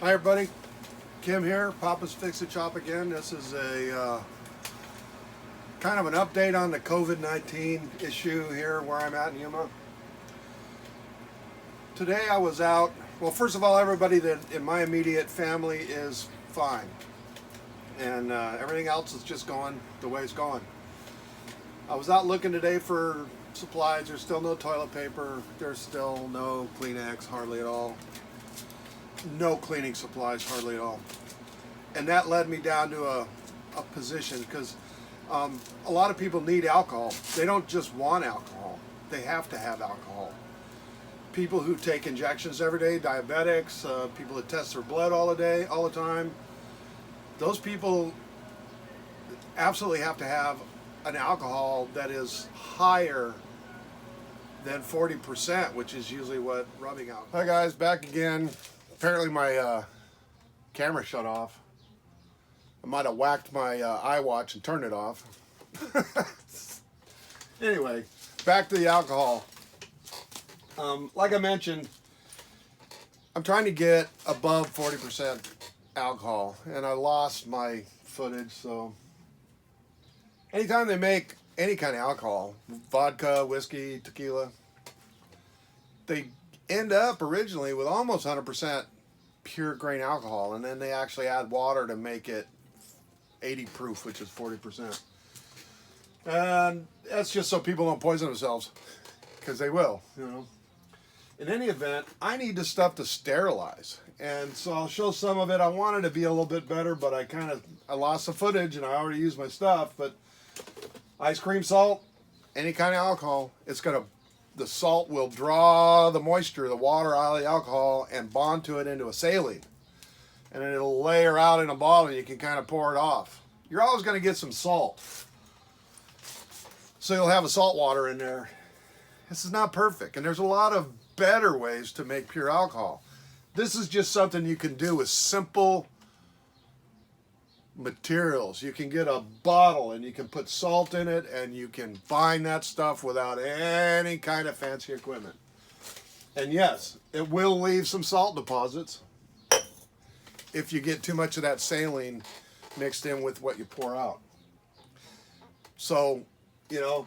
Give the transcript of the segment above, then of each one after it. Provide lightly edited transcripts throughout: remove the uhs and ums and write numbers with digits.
Hi everybody, Kim here, Papa's Fix It Shop again. This is a kind of an update on the COVID-19 issue here where I'm at in Yuma. Today I was out, well first of all everybody that in my immediate family is fine. And everything else is just going the way it's going. I was out looking today for supplies. There's still no toilet paper. There's still no Kleenex, hardly at all. No cleaning supplies, hardly at all. And that led me down to a position because a lot of people need alcohol. They don't just want alcohol. They have to have alcohol. People who take injections every day, diabetics, people that test their blood all the time, those people absolutely have to have an alcohol that is higher than 40%, which is usually what rubbing alcohol. Hi guys, back again. Apparently my camera shut off. I might have whacked my iWatch and turned it off. Anyway, back to the alcohol. Like I mentioned, I'm trying to get above 40% alcohol, and I lost my footage, so anytime they make any kind of alcohol, vodka, whiskey, tequila, they end up originally with almost 100% pure grain alcohol, and then they actually add water to make it 80 proof, which is 40%. And that's just so people don't poison themselves, because they will, you know. In any event, I need this stuff to sterilize, and so I'll show some of it. I wanted to be a little bit better, but I lost the footage, and I already used my stuff. But ice cream salt, any kind of alcohol, the salt will draw the moisture, the water out of the alcohol and bond to it into a saline. And then it'll layer out in a bottle and you can kind of pour it off. You're always going to get some salt. So you'll have a salt water in there. This is not perfect. And there's a lot of better ways to make pure alcohol. This is just something you can do with simple materials. You can get a bottle and you can put salt in it and you can bind that stuff without any kind of fancy equipment. And yes, it will leave some salt deposits if you get too much of that saline mixed in with what you pour out. So, you know,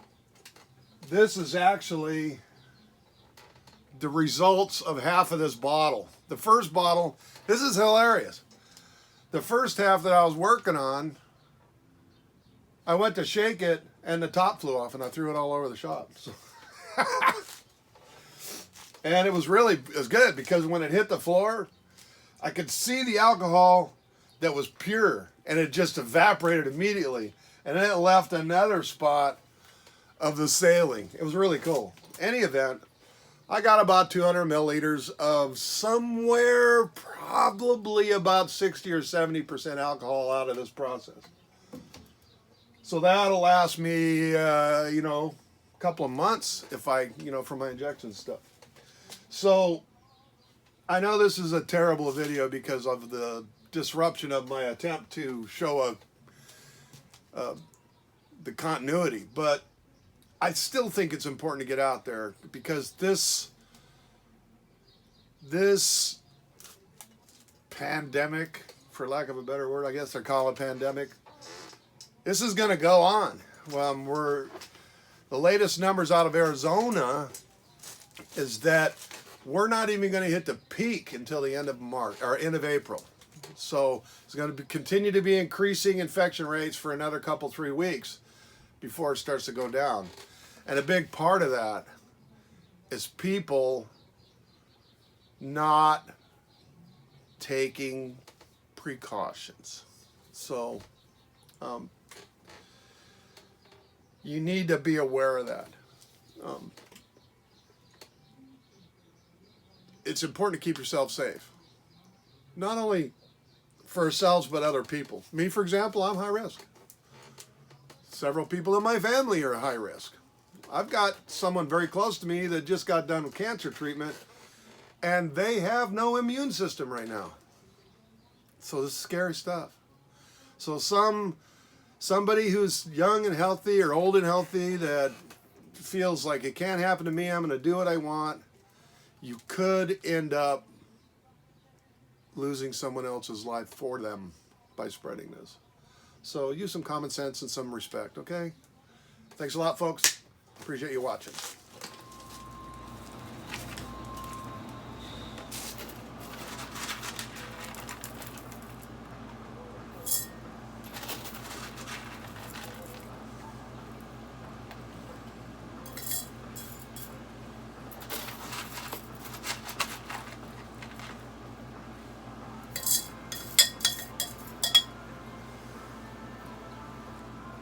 this is actually the results of half of this bottle. The first bottle, this is hilarious. The first half that I was working on, I went to shake it and the top flew off and I threw it all over the shop. So and it was good because when it hit the floor, I could see the alcohol that was pure and it just evaporated immediately. And then it left another spot of the saline. It was really cool. Any event, I got about 200 milliliters of somewhere probably about 60 or 70% alcohol out of this process. So that'll last me, a couple of months if for my injection stuff. So I know this is a terrible video because of the disruption of my attempt to show the continuity, but I still think it's important to get out there because this pandemic, for lack of a better word, I guess they're calling it pandemic, this is going to go on. The latest numbers out of Arizona is that we're not even going to hit the peak until the end of March or end of April. So it's going to continue to be increasing infection rates for another 3 weeks before it starts to go down. And a big part of that is people not taking precautions. So you need to be aware of that. It's important to keep yourself safe. Not only for ourselves, but other people. Me, for example, I'm high risk. Several people in my family are high risk. I've got someone very close to me that just got done with cancer treatment, and they have no immune system right now. So this is scary stuff. So somebody who's young and healthy or old and healthy that feels like it can't happen to me, I'm going to do what I want, you could end up losing someone else's life for them by spreading this. So use some common sense and some respect, okay? Thanks a lot, folks. Appreciate you watching.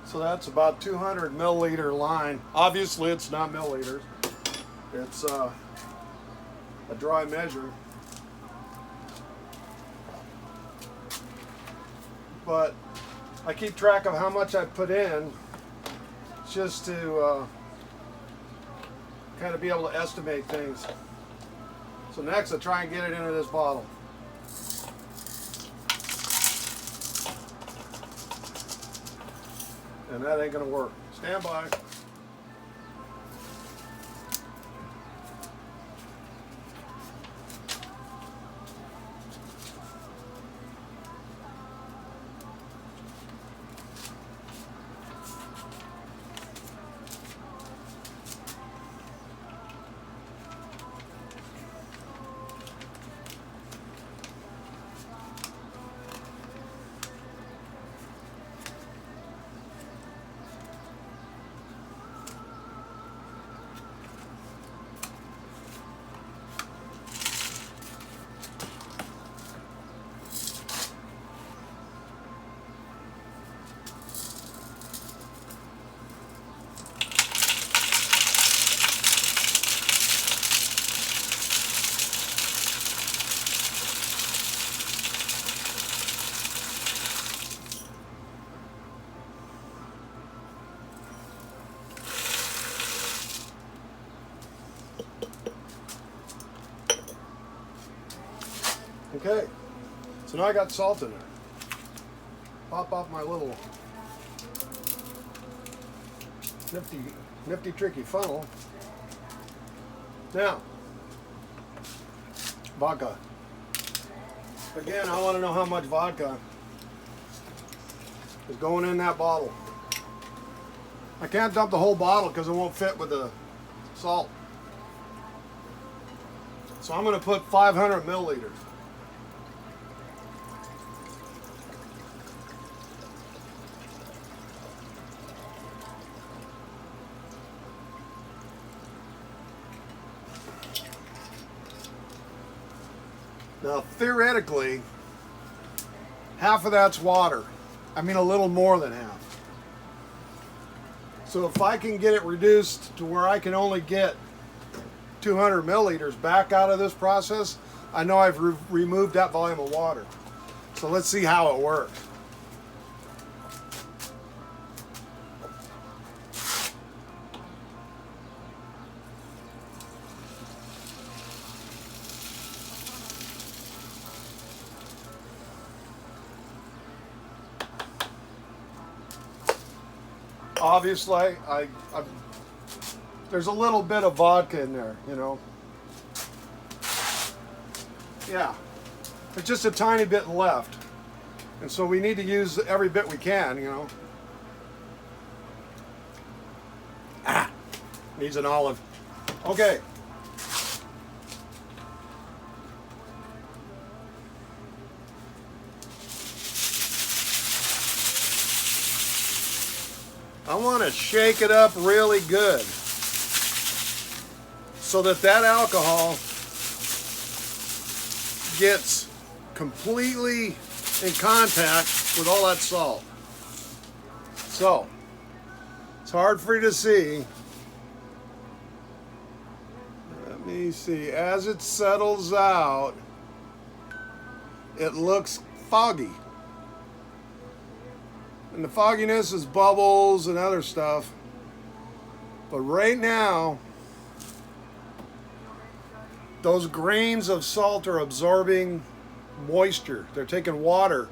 So that's about 200 milliliter line. Obviously it's not milliliters. It's a dry measure. But I keep track of how much I put in just to kind of be able to estimate things. So next I try and get it into this bottle. And that ain't gonna work. Stand by. Okay, so now I got salt in there. Pop off my little nifty tricky funnel. Now, vodka. Again, I want to know how much vodka is going in that bottle. I can't dump the whole bottle because it won't fit with the salt. So I'm going to put 500 milliliters. Now, theoretically, half of that's water. I mean, a little more than half. So if I can get it reduced to where I can only get 200 milliliters back out of this process, I know I've removed that volume of water. So let's see how it works. Obviously, there's a little bit of vodka in there, you know. Yeah, there's just a tiny bit left. And so we need to use every bit we can, you know. Needs an olive. Okay. I want to shake it up really good so that alcohol gets completely in contact with all that salt. So, it's hard for you to see. Let me see. As it settles out, it looks foggy. And the fogginess is bubbles and other stuff. But right now, those grains of salt are absorbing moisture. They're taking water.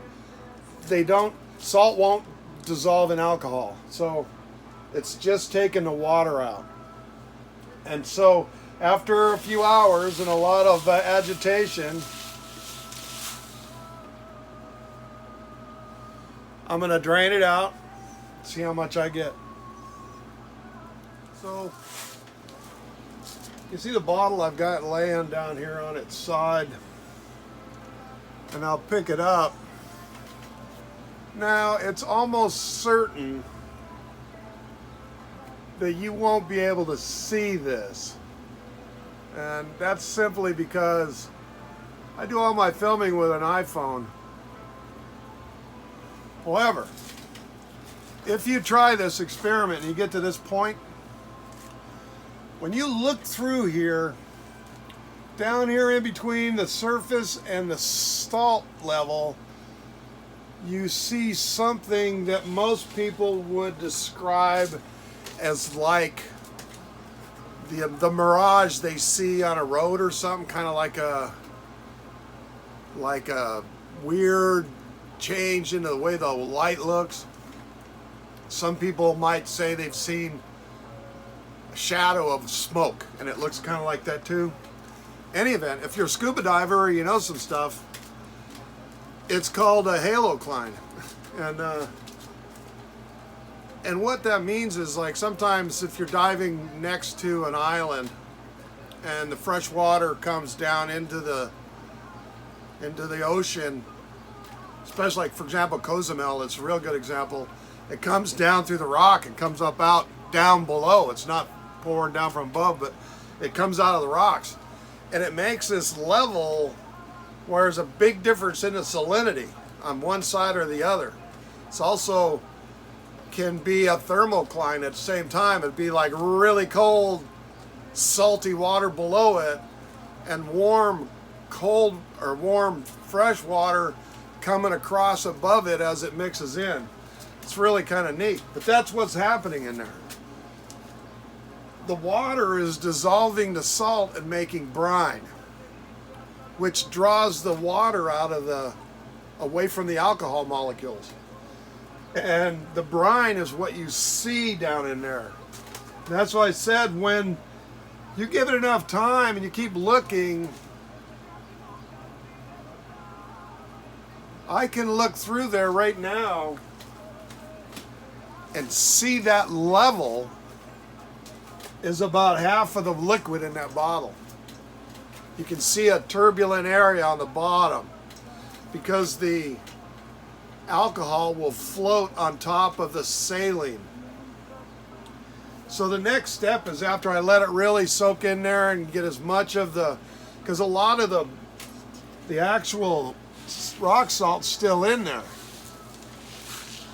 Salt won't dissolve in alcohol. So it's just taking the water out. And so after a few hours and a lot of agitation, I'm gonna drain it out, see how much I get. So you see the bottle I've got laying down here on its side, and I'll pick it up. Now it's almost certain that you won't be able to see this, and that's simply because I do all my filming with an iPhone. However, if you try this experiment and you get to this point, when you look through here, down here in between the surface and the salt level, you see something that most people would describe as like the mirage they see on a road or something, kind of like a weird change in the way the light looks. Some people might say they've seen a shadow of smoke, and it looks kind of like that too. Any event, if you're a scuba diver or you know some stuff, it's called a halocline. And what that means is, like, sometimes if you're diving next to an island and the fresh water comes down into the ocean, especially, like, for example, Cozumel, it's a real good example. It comes down through the rock and comes up out down below. It's not pouring down from above, but it comes out of the rocks. And it makes this level where there's a big difference in the salinity on one side or the other. It's also can be a thermocline at the same time. It'd be like really cold, salty water below it, and warm, cold, or warm, fresh water coming across above it as it mixes in. It's really kind of neat, but that's what's happening in there. The water is dissolving the salt and making brine, which draws the water out of away from the alcohol molecules. And the brine is what you see down in there. And that's why I said, when you give it enough time and you keep looking, I can look through there right now and see that level is about half of the liquid in that bottle. You can see a turbulent area on the bottom because the alcohol will float on top of the saline. So the next step is, after I let it really soak in there and get as much of because a lot of the actual rock salt's still in there.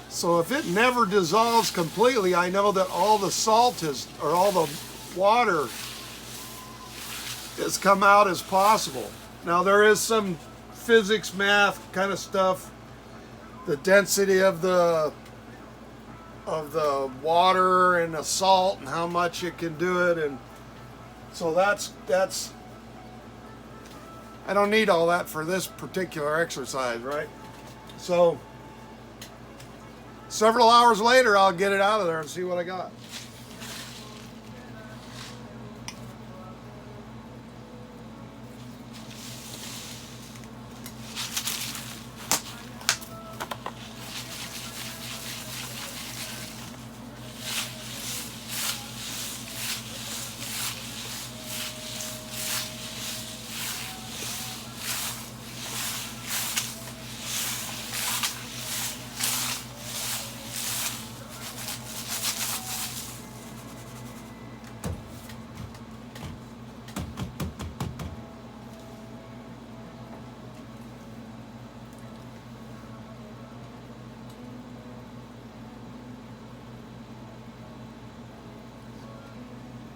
So if it never dissolves completely, I know that all the salt all the water has come out as possible. Now there is some physics, math kind of stuff, the density of the water and the salt and how much it can do it, and so that's I don't need all that for this particular exercise, right? So several hours later, I'll get it out of there and see what I got.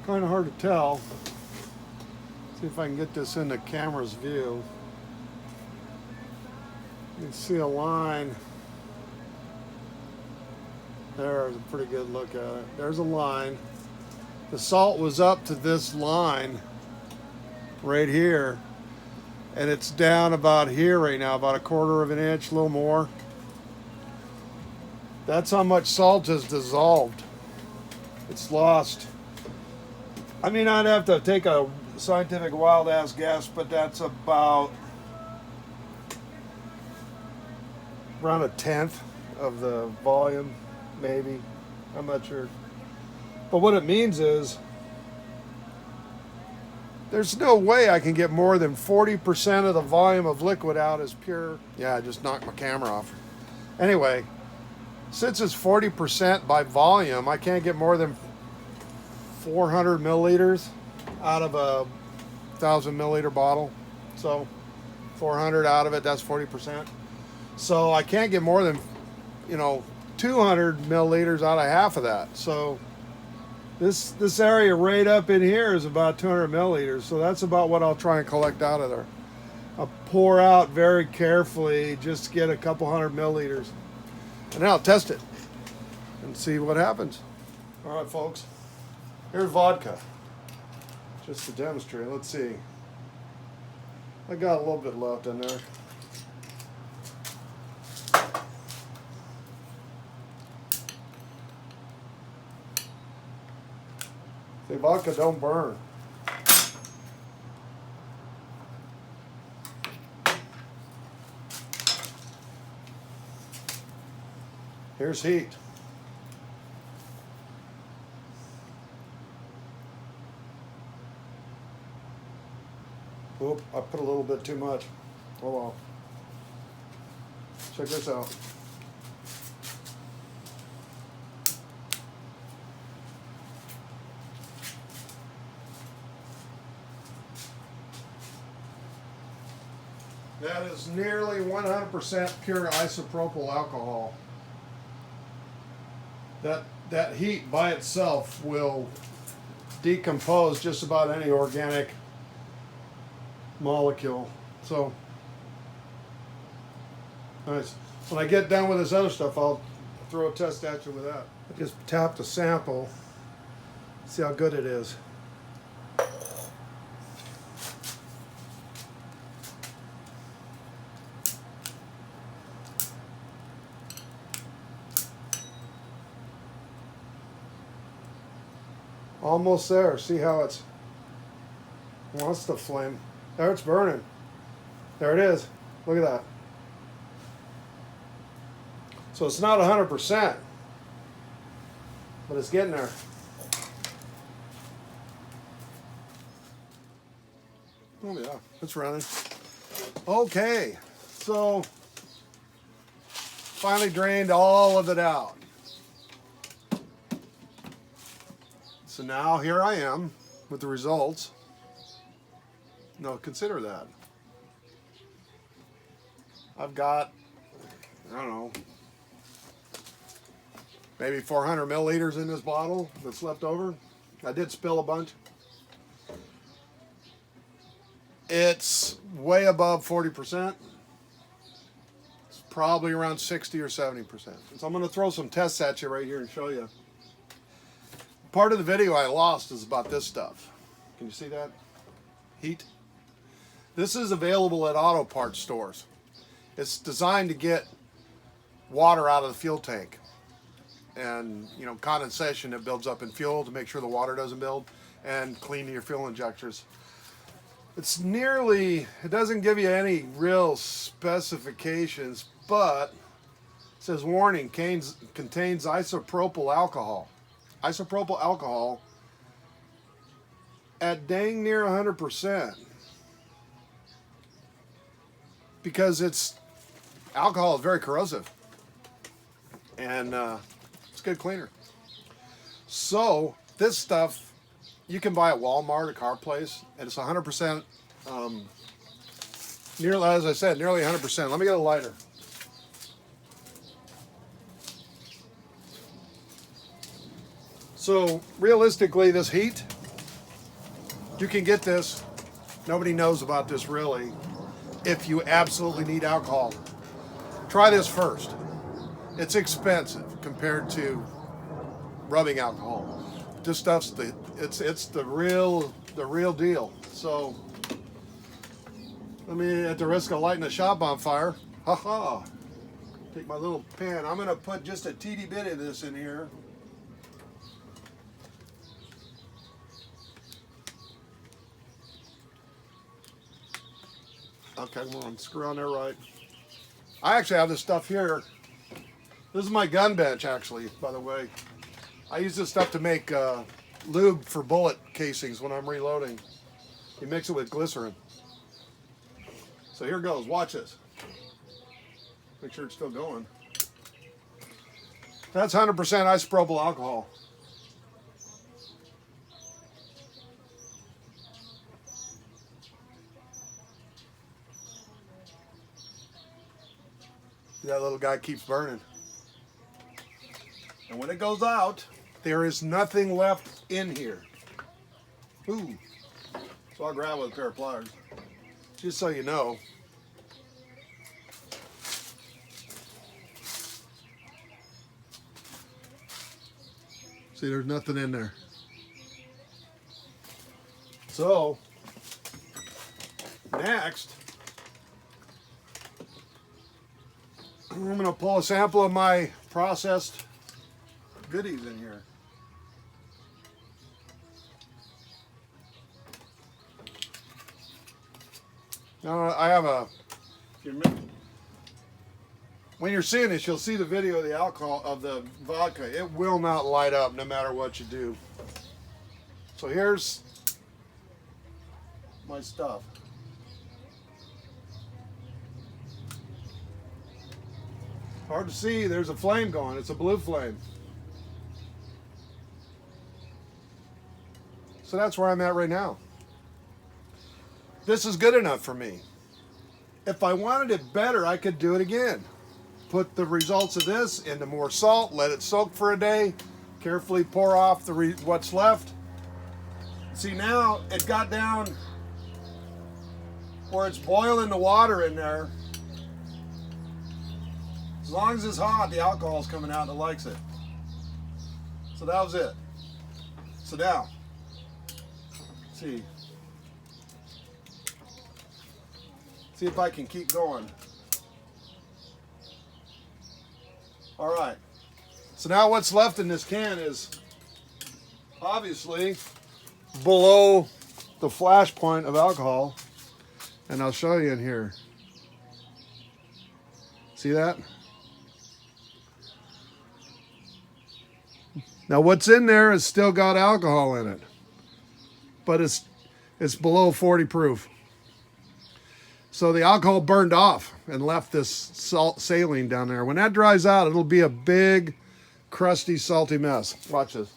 Kind of hard to tell. See if I can get this in the camera's view. You can see a line. There's a pretty good look at it. There's a line. The salt was up to this line right here, and it's down about here right now, about 1/4 of an inch, a little more. That's how much salt has dissolved. It's lost. I mean, I'd have to take a scientific wild ass guess, but that's about around 1/10 of the volume, maybe. I'm not sure. But what it means is there's no way I can get more than 40% of the volume of liquid out as pure. Yeah, I just knocked my camera off. Anyway, since it's 40% by volume, I can't get more than 400 milliliters out of a 1,000 milliliter bottle. So 400 out of it, that's 40%. So I can't get more than, 200 milliliters out of half of that. So this area right up in here is about 200 milliliters. So that's about what I'll try and collect out of there. I'll pour out very carefully, just to get a couple hundred milliliters. And then I'll test it and see what happens. All right, folks. Here's vodka. Just to demonstrate. Let's see. I got a little bit left in there. See, vodka don't burn. Here's heat. Oop, I put a little bit too much. Hold on. Check this out. That is nearly 100% pure isopropyl alcohol. That heat by itself will decompose just about any organic molecule. So, nice. When I get done with this other stuff, I'll throw a test at you with that. I just tapped a sample. See how good it is. Almost there. See how it's wants to flame. There, it's burning. There it is. Look at that. So it's not 100%, but it's getting there. Oh yeah, it's running. Okay, so finally drained all of it out. So now here I am with the results. No, consider that. I've got, I don't know, maybe 400 milliliters in this bottle that's left over. I did spill a bunch. It's way above 40%. It's probably around 60 or 70%. So I'm going to throw some tests at you right here and show you. Part of the video I lost is about this stuff. Can you see that? Heat. This is available at auto parts stores. It's designed to get water out of the fuel tank and, condensation that builds up in fuel to make sure the water doesn't build and clean your fuel injectors. It doesn't give you any real specifications, but it says warning, contains isopropyl alcohol. Isopropyl alcohol at dang near 100%. Because alcohol is very corrosive. And it's a good cleaner. So this stuff you can buy at Walmart, a car place, and it's 100%, nearly, as I said, nearly 100%. Let me get a lighter. So realistically, this heat, you can get this. Nobody knows about this really. If you absolutely need alcohol, try this first. It's expensive compared to rubbing alcohol. This stuff's it's the real deal. So let me, at the risk of lighting the shop on fire, take my little pan. I'm gonna put just a teeny bit of this in here. Okay, come on, screw on there right. I actually have this stuff here This is my gun bench, actually, by the way. I use this stuff to make lube for bullet casings when I'm reloading. You mix it with glycerin. So here goes. Watch this. Make sure it's still going. That's 100% isopropyl alcohol. That little guy keeps burning. And when it goes out, there is nothing left in here. Ooh. So I'll grab it with a pair of pliers. Just so you know. See, there's nothing in there. So, next, I'm going to pull a sample of my processed goodies in here. Now I have a, when you're seeing this, you'll see the video of the alcohol, of the vodka. It will not light up no matter what you do. So here's my stuff. Hard to see, there's a flame going. It's a blue flame. So that's where I'm at right now. This is good enough for me. If I wanted it better, I could do it again. Put the results of this into more salt, let it soak for a day, carefully pour off what's left. See, now it got down where it's boiling the water in there. As long as it's hot, the alcohol's coming out and it likes it. So that was it. So now, see if I can keep going. All right. So now what's left in this can is obviously below the flash point of alcohol. And I'll show you in here. See that? Now what's in there has still got alcohol in it, but it's below 40 proof. So the alcohol burned off and left this salt saline down there. When that dries out, it'll be a big, crusty, salty mess. Watch this.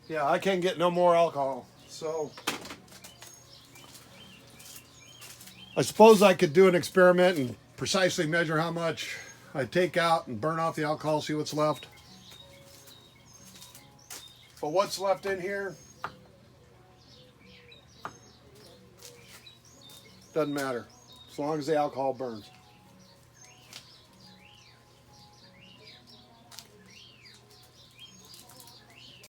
Yeah, I can't get no more alcohol. So I suppose I could do an experiment and precisely measure how much I take out and burn off the alcohol, see what's left. But what's left in here doesn't matter, as long as the alcohol burns.